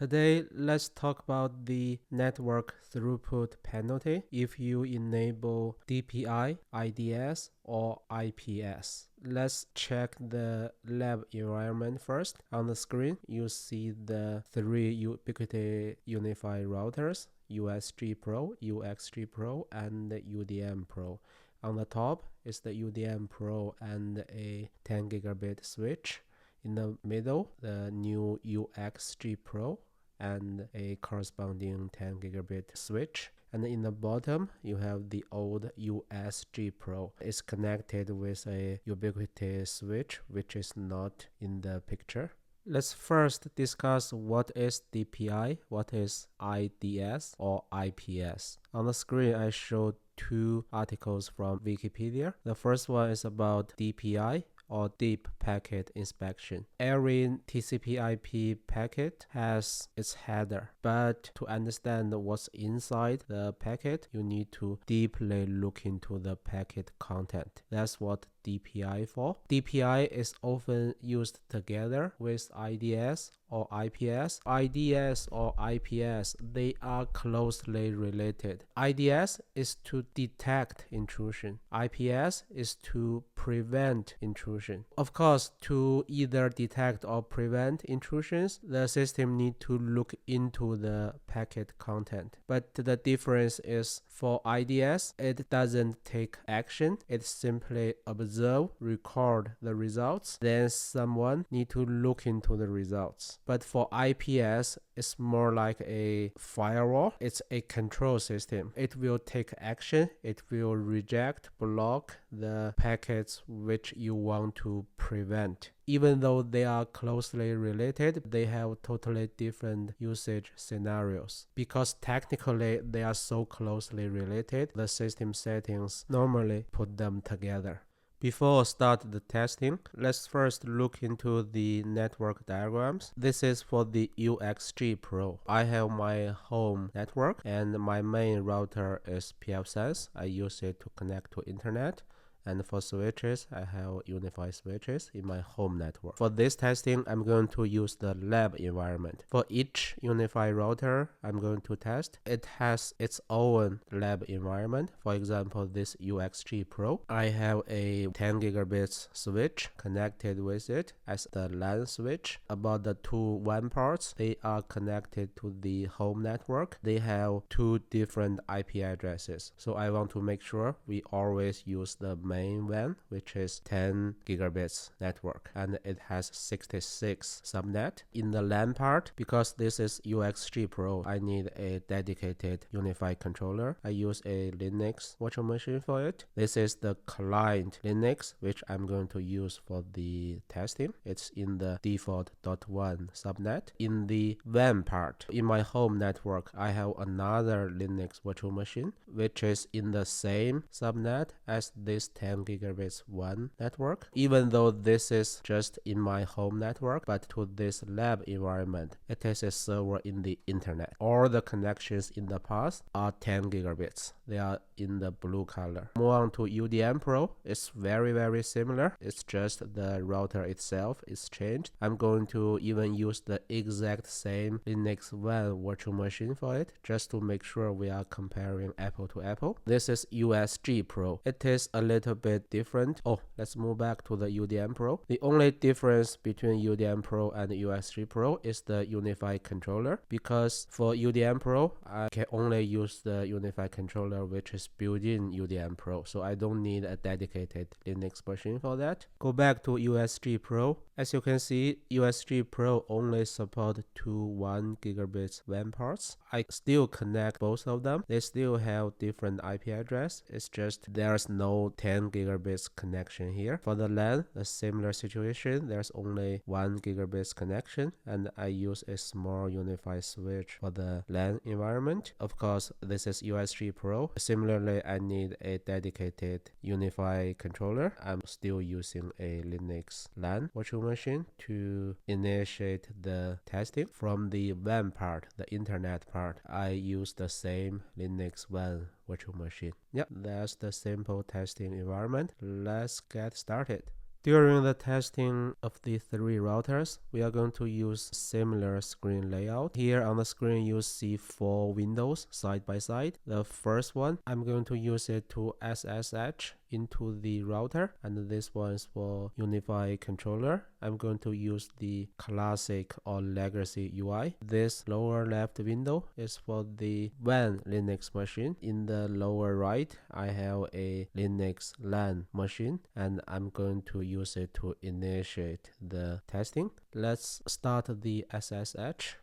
Today, let's talk about the network throughput penalty if you enable DPI, IDS, or IPS. Let's check the lab environment first. On the screen, you see the three Ubiquiti UniFi routers, USG-Pro, UXG-Pro, and Udm Pro. On the top is the Udm Pro and a 10 gigabit switch. In the middle, the new UXG-Pro and a corresponding 10 gigabit switch. And in the bottom, you have the old USG-Pro. It's connected with a Ubiquiti switch, which is not in the picture. Let's first discuss what is DPI, what is IDS or IPS. On the screen, I showed two articles from Wikipedia. The first one is about DPI, or Deep Packet Inspection. Every TCP/IP packet has its header, but to understand what's inside the packet, you need to deeply look into the packet content. That's what DPI for. DPI is often used together with IDS or IPS. IDS or IPS, they are closely related. IDS is to detect intrusion. IPS is to prevent intrusion. Of course, to either detect or prevent intrusions, the system needs to look into the packet content. But the difference is for IDS, it doesn't take action. It simply observe, record the results, then someone need to look into the results. But for IPS, it's more like a firewall. It's a control system. It will take action. It will reject, block the packets which you want to prevent. Even though they are closely related, they have totally different usage scenarios. Because technically they are so closely related, the system settings normally put them together. Before I start the testing, let's first look into the network diagrams. This is for the UXG-Pro. I have my home network and my main router is pfSense. I use it to connect to internet. And for switches, I have UniFi switches in my home network. For this testing, I'm going to use the lab environment. For each UniFi router I'm going to test, it has its own lab environment. For example, this UXG-Pro, I have a 10 gigabits switch connected with it as the LAN switch. About the two WAN ports, they are connected to the home network. They have two different IP addresses. So I want to make sure we always use the main WAN, which is 10 gigabits network, and it has 66 subnet. In the LAN part, because this is UXG-Pro, I need a dedicated UniFi controller. I use a Linux virtual machine for it. This is the client Linux, which I'm going to use for the testing. It's in the default .1 subnet. In the WAN part, in my home network, I have another Linux virtual machine, which is in the same subnet as this 10 gigabits WAN network. Even though this is just in my home network, but to this lab environment, it is a server in the internet. All the connections in the past are 10 gigabits. They are in the blue color. Move on to Udm Pro. It's very similar. It's just the router itself is changed. I'm going to even use the exact same Linux WAN virtual machine for it, just to make sure we are comparing apple to apple. This is USG-Pro. It is a little bit different. Let's move back to the Udm Pro. The only difference between Udm Pro and UXG-Pro is the UniFi controller. Because for Udm Pro, I can only use the UniFi controller which is built in Udm Pro. So I don't need a dedicated Linux machine for that. Go back to USG-Pro. As you can see, USG-Pro only support two 1 gigabits WAN ports. I still connect both of them. They still have different IP address. It's just there's no 10 gigabits connection here. For the LAN, a similar situation. There's only 1 gigabits connection, and I use a small UniFi switch for the LAN environment. Of course, this is USG-Pro. Similarly, I need a dedicated UniFi controller. I'm still using a Linux LAN virtual machine to initiate the testing. From the WAN part, the internet part, I use the same Linux WAN virtual machine. Yep, that's the simple testing environment. Let's get started. During the testing of the three routers, we are going to use similar screen layout. Here on the screen, you see 4 windows side by side. The first one, I'm going to use it to SSH into the router, and this one is for UniFi controller. I'm going to use the classic or legacy UI. This lower left window is for the WAN Linux machine. In the lower right, I have a Linux LAN machine, and I'm going to use it to initiate the testing. Let's start the SSH.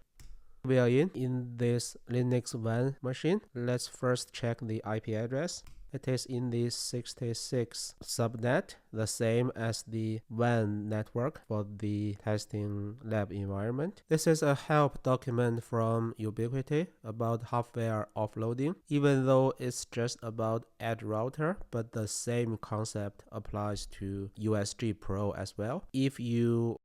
We are in this Linux WAN machine. Let's first check the IP address. It is in the 66 subnet, the same as the WAN network for the testing lab environment. This is a help document from Ubiquiti about hardware offloading, even though it's just about edge router, but the same concept applies to USG-Pro as well. If you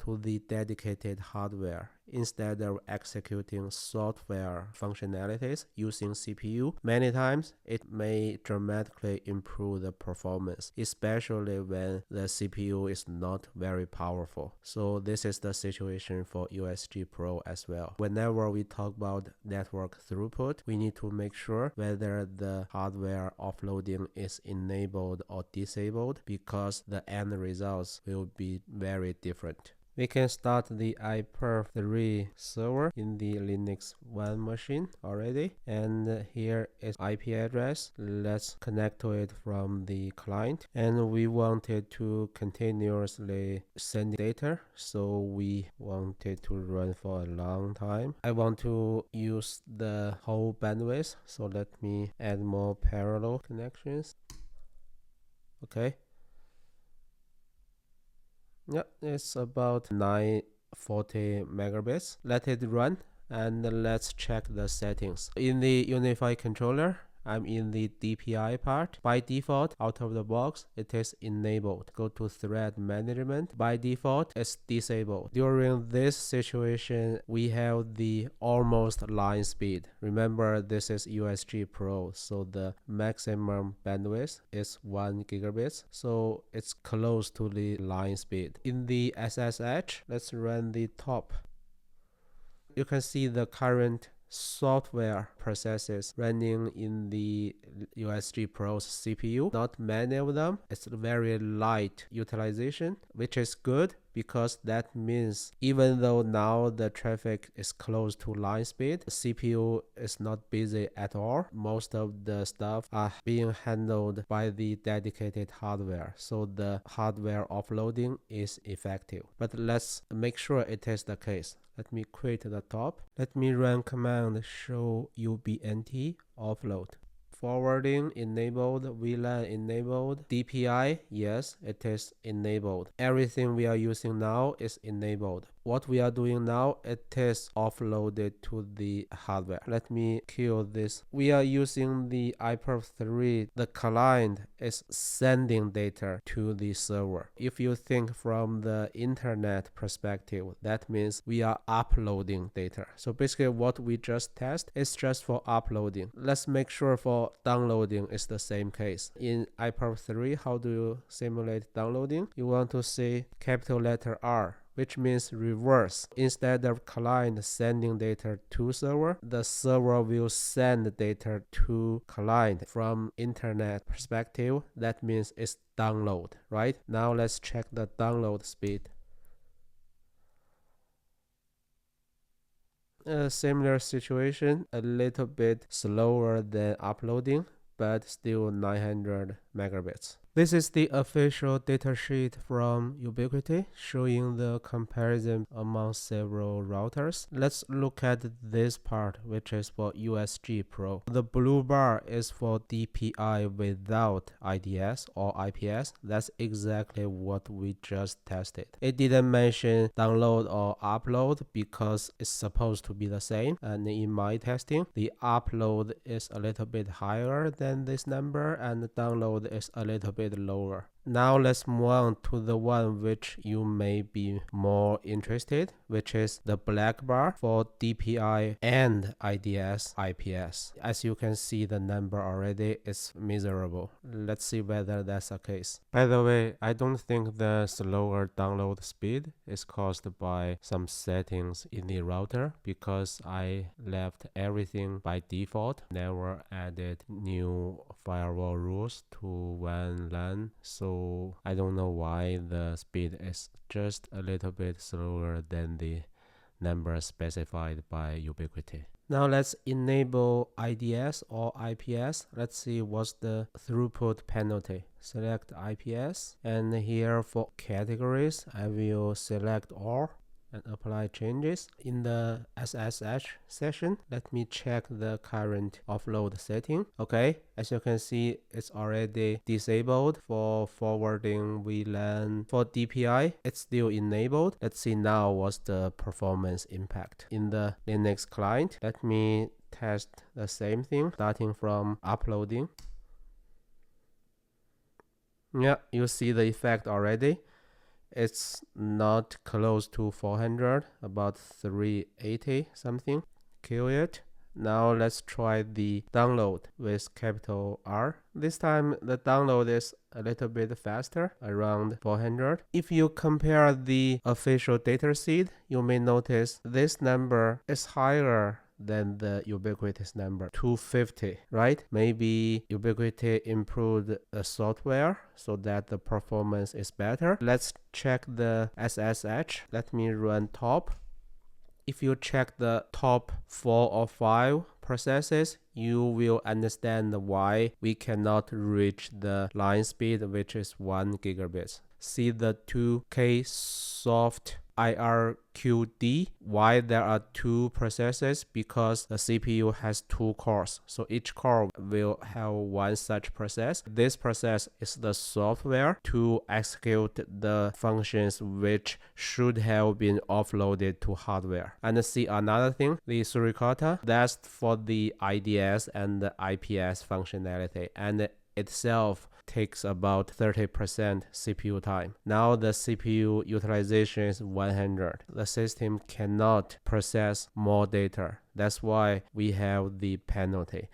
to the dedicated hardware instead of executing software functionalities using CPU, many times it may dramatically improve the performance, especially when the CPU is not very powerful. So this is the situation for USG-Pro as well. Whenever we talk about network throughput, we need to make sure whether the hardware offloading is enabled or disabled, because the end results will be very different. We can start the IPS3 server in the Linux WAN machine already, and here is IP address. Let's connect to it from the client, and we wanted to continuously send data, so we want it to run for a long time. I want to use the whole bandwidth, so let me add more parallel connections. Okay. Yeah, it's about 940 megabits. Let it run, and let's check the settings. In the UniFi controller, I'm in the DPI part. By default, out of the box, it is enabled. Go to thread management. By default, it's disabled. During this situation, we have the almost line speed. Remember, this is USG-Pro, so the maximum bandwidth is 1 gigabit. So it's close to the line speed. In the SSH, let's run the top. You can see the current software processes running in the USG-Pro's CPU. Not many of them. It's very light utilization, which is good, because that means even though now the traffic is close to line speed, the CPU is not busy at all. Most of the stuff are being handled by the dedicated hardware, so the hardware offloading is effective. But let's make sure it is the case. Let me quit the top. Let me run command show Ubiquiti offload. Forwarding enabled, VLAN enabled, DPI, yes, it is enabled. Everything we are using now is enabled. What we are doing now, it is offloaded to the hardware. Let me kill this. We are using the IPS3. The client is sending data to the server. If you think from the internet perspective, that means we are uploading data. So basically what we just test is just for uploading. Let's make sure for downloading is the same case. In IPS3, how do you simulate downloading? You want to say capital letter R, which means reverse. Instead of client sending data to server, the server will send data to client. From internet perspective, that means it's download, right? Now let's check the download speed. A similar situation, a little bit slower than uploading, but still 900 megabits. This is the official datasheet from Ubiquiti showing the comparison among several routers. Let's look at this part, which is for USG-Pro. The blue bar is for DPI without IDS or IPS. That's exactly what we just tested. It didn't mention download or upload because it's supposed to be the same. And in my testing, the upload is a little bit higher than this number and the download is a little bit lower. Now let's move on to the one which you may be more interested, which is the black bar for DPI and IDS IPS. As you can see, the number already is miserable. Let's see whether that's the case. By the way, I don't think the slower download speed is caused by some settings in the router, because I left everything by default, never added new firewall rules to WAN LAN, so I don't know why the speed is just a little bit slower than the number specified by Ubiquiti. Now let's enable IDS or IPS. Let's see what's the throughput penalty. Select IPS, and here for categories, I will select all and apply changes. In the SSH session, let me check the current offload setting. Okay, as you can see, it's already disabled for forwarding VLAN. For DPI, it's still enabled. Let's see now what's the performance impact. In the Linux client, let me test the same thing, starting from uploading. Yeah, you see the effect already. It's not close to 400, about 380 something. Kill it. Now let's try the download with capital R. This time the download is a little bit faster, around 400. If you compare the official datasheet, you may notice this number is higher than the Ubiquiti's number, 250, right? Maybe Ubiquiti improved the software so that the performance is better. Let's check the SSH. Let me run top. If you check the top 4 or 5 processes, you will understand why we cannot reach the line speed, which is 1 gigabit. See the 2K soft IRQD. Why there are 2 processes? Because the CPU has 2 cores, so each core will have 1 such process. This process is the software to execute the functions which should have been offloaded to hardware. And see another thing, the suricata, that's for the IDS and the IPS functionality, and itself takes about 30% CPU time. Now the CPU utilization is 100. The system cannot process more data. That's why we have the penalty.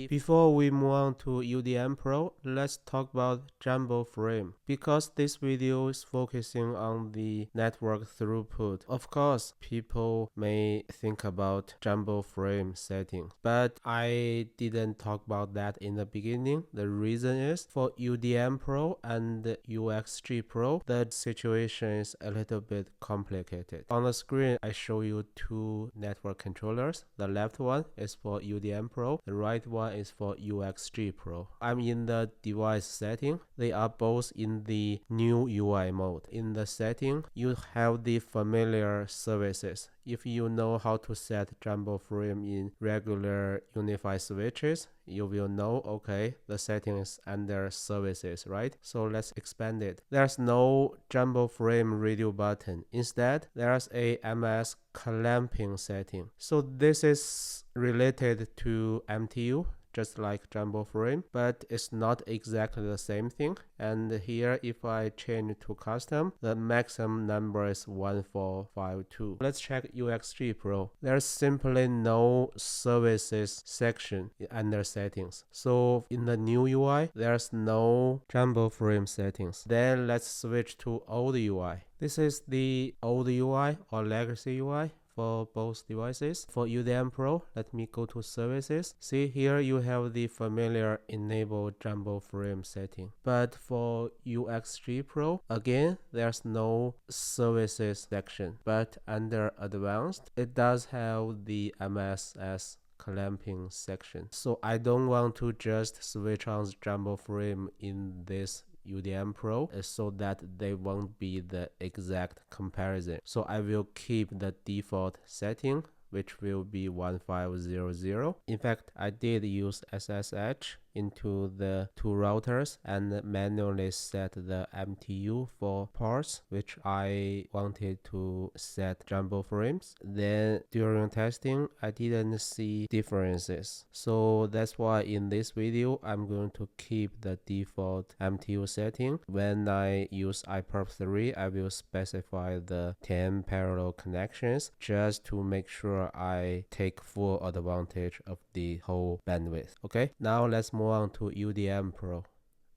Before we move on to Udm Pro, let's talk about Jumbo Frame, because this video is focusing on the network throughput. Of course, people may think about Jumbo Frame settings, but I didn't talk about that in the beginning. The reason is for Udm Pro and UXG-Pro, the situation is a little bit complicated. On the screen, I show you 2 network controllers. The left one is for Udm Pro, the right one is for UXG-Pro. I'm in the device setting. They are both in the new UI mode. In the setting, you have the familiar services. If you know how to set Jumbo Frame in regular UniFi switches, you will know, okay, the setting is under services, right? So let's expand it. There's no Jumbo Frame radio button. Instead, there's a MS clamping setting. So this is related to MTU, just like Jumbo Frame, but it's not exactly the same thing. And here, if I change to custom, the maximum number is 1452. Let's check UXG-Pro. There's simply no services section under settings. So in the new UI, there's no Jumbo Frame settings. Then let's switch to old UI. This is the old UI or legacy UI for both devices. For Udm Pro, let me go to services. See, here you have the familiar enable Jumbo Frame setting. But for UXG-Pro, again, there's no services section. But under advanced, it does have the MSS clamping section. So I don't want to just switch on Jumbo Frame in this Udm Pro so that they won't be the exact comparison. So I will keep the default setting, which will be 1500. In fact, I did use SSH into the two routers and manually set the MTU for ports which I wanted to set jumbo frames. Then during testing I didn't see differences, so that's why in this video I'm going to keep the default MTU setting. When I use IPERF3 I will specify the 10 parallel connections just to make sure I take full advantage of the whole bandwidth. Okay, now let's move on to Udm Pro.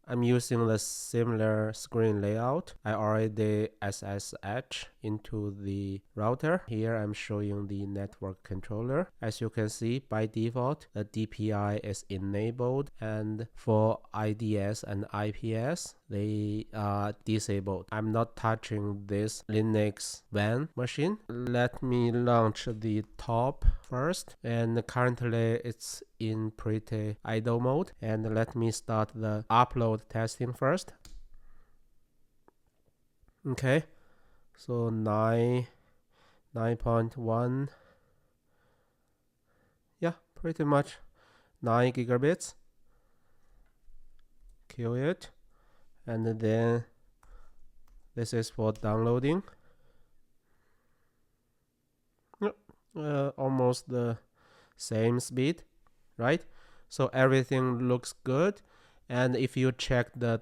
I'm using the similar screen layout. I already SSH into the router. Here I'm showing the network controller. As you can see, by default, the DPI is enabled, and for IDS and IPS, they are disabled. I'm not touching this Linux WAN machine. Let me launch the top first, and currently it's in pretty idle mode. And let me start the upload testing first. Okay, so 9.1, yeah, pretty much 9 gigabits. Kill it, and then this is for downloading. Almost the same speed, right? So everything looks good. And if you check the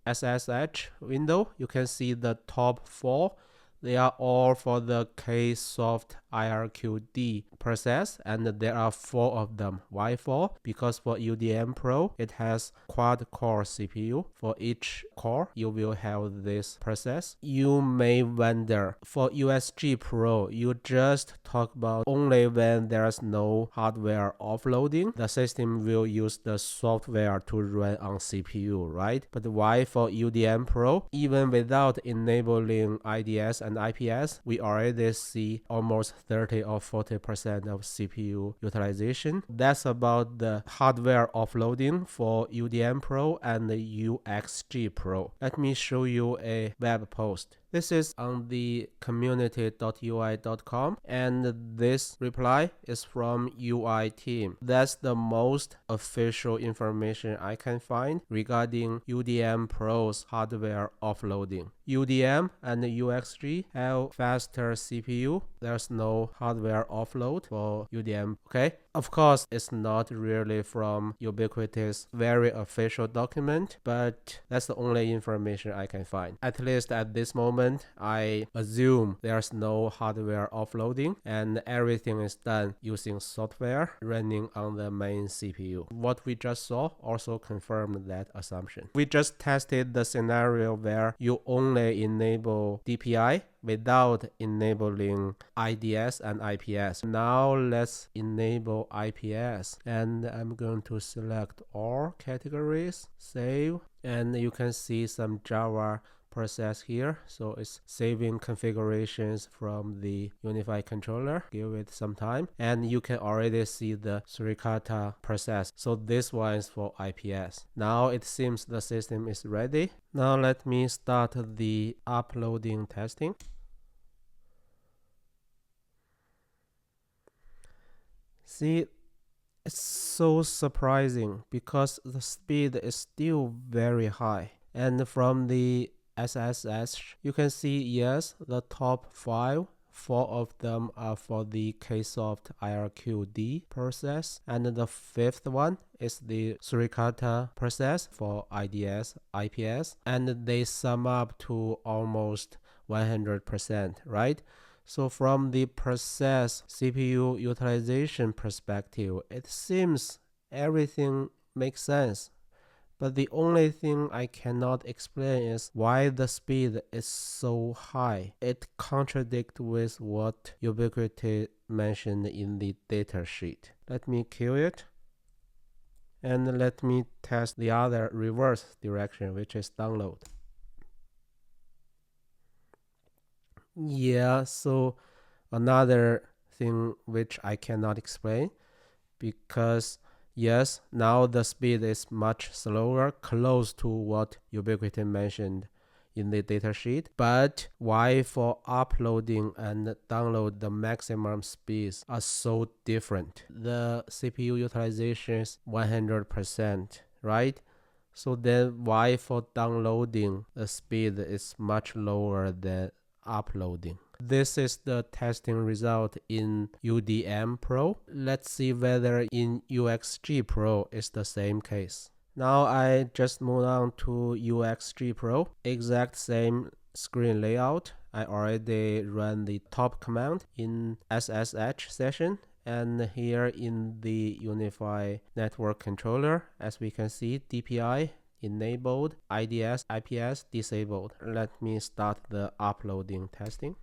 SSH window, you can see the top 4. They are all for the Ksoft IRQD process, and there are 4 of them. Why 4? Because for Udm Pro, it has quad-core CPU. For each core, you will have this process. You may wonder, for USG-Pro, you just talk about only when there's no hardware offloading, the system will use the software to run on CPU, right? But why for Udm Pro? Even without enabling IDS and IPS, we already see almost 30 or 40% of CPU utilization. That's about the hardware offloading for Udm Pro and the UXG-Pro. Let me show you a web post. This is on the community.ui.com, and this reply is from UI team. That's the most official information I can find regarding Udm Pro's hardware offloading. UDM and UXG have faster CPU. There's no hardware offload for UDM. Okay, of course, it's not really from Ubiquiti's very official document, but that's the only information I can find. At least at this moment, I assume there's no hardware offloading and everything is done using software running on the main CPU. What we just saw also confirmed that assumption. We just tested the scenario where you only enable DPI without enabling IDS and IPS. Now let's enable IPS, and I'm going to select all categories, save, and you can see some Java process here. So it's saving configurations from the UniFi controller. Give it some time, and you can already see the Suricata process. So this one is for IPS. Now it seems the system is ready. Now let me start the uploading testing. See, it's so surprising because the speed is still very high. And from the SSH, you can see, yes, the top 5, 4 of them are for the Ksoft IRQD process, and the 5th one is the Suricata process for IDS, IPS, and they sum up to almost 100%, right? So from the process CPU utilization perspective, it seems everything makes sense. But the only thing I cannot explain is why the speed is so high. It contradicts with what Ubiquiti mentioned in the datasheet. Let me kill it. And let me test the other reverse direction, which is download. Yeah, so another thing which I cannot explain, because yes, now the speed is much slower, close to what Ubiquiti mentioned in the datasheet, but why for uploading and download the maximum speeds are so different? The CPU utilization is 100%, right? So then why for downloading the speed is much lower than uploading? This is the testing result in Udm Pro. Let's see whether in UXG-Pro is the same case. Now I just move on to UXG-Pro. Exact same screen layout. I already ran the top command in SSH session. And here in the UniFi network controller, as we can see, DPI enabled, IDS, IPS disabled. Let me start the uploading testing.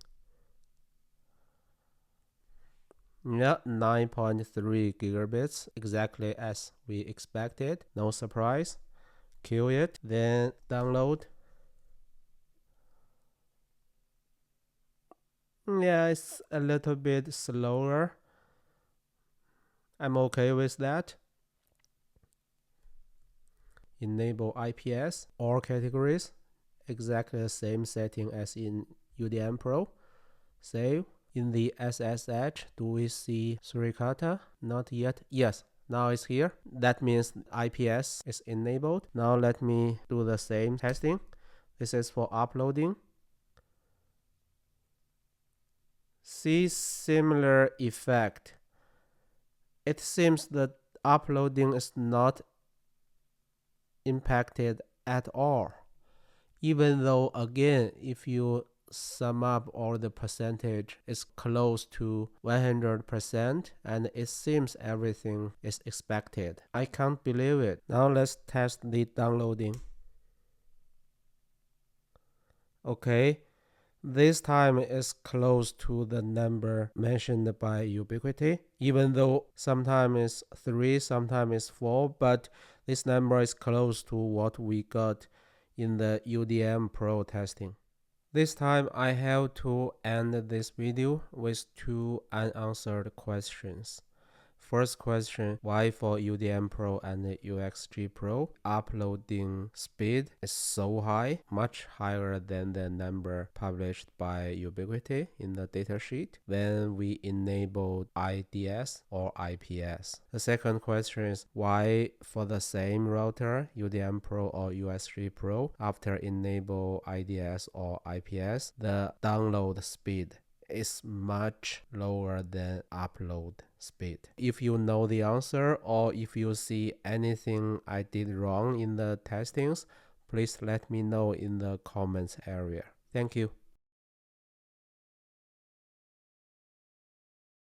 Yeah, 9.3 gigabits, exactly as we expected. No surprise. Queue it, then download. Yeah, it's a little bit slower. I'm okay with that. Enable IPS, all categories, exactly the same setting as in Udm Pro. Save. In the SSH, do we see Suricata? Not yet. Yes, now it's here. That means IPS is enabled. Now let me do the same testing. This is for uploading. See similar effect. It seems that uploading is not impacted at all. Even though, again, if you sum up all the percentage, is close to 100%, and it seems everything is expected. I can't believe it. Now let's test the downloading. Okay, this time is close to the number mentioned by Ubiquiti, even though sometimes it's 3, sometimes it's 4, but this number is close to what we got in the Udm Pro testing. This time I have to end this video with 2 unanswered questions. First question, why for Udm Pro and UXG-Pro uploading speed is so high, much higher than the number published by Ubiquiti in the datasheet when we enabled IDS or IPS. The second question is why for the same router, Udm Pro or USG-Pro, after enable IDS or IPS, the download speed is much lower than upload speed. If you know the answer or if you see anything I did wrong in the testings, please let me know in the comments area. Thank you.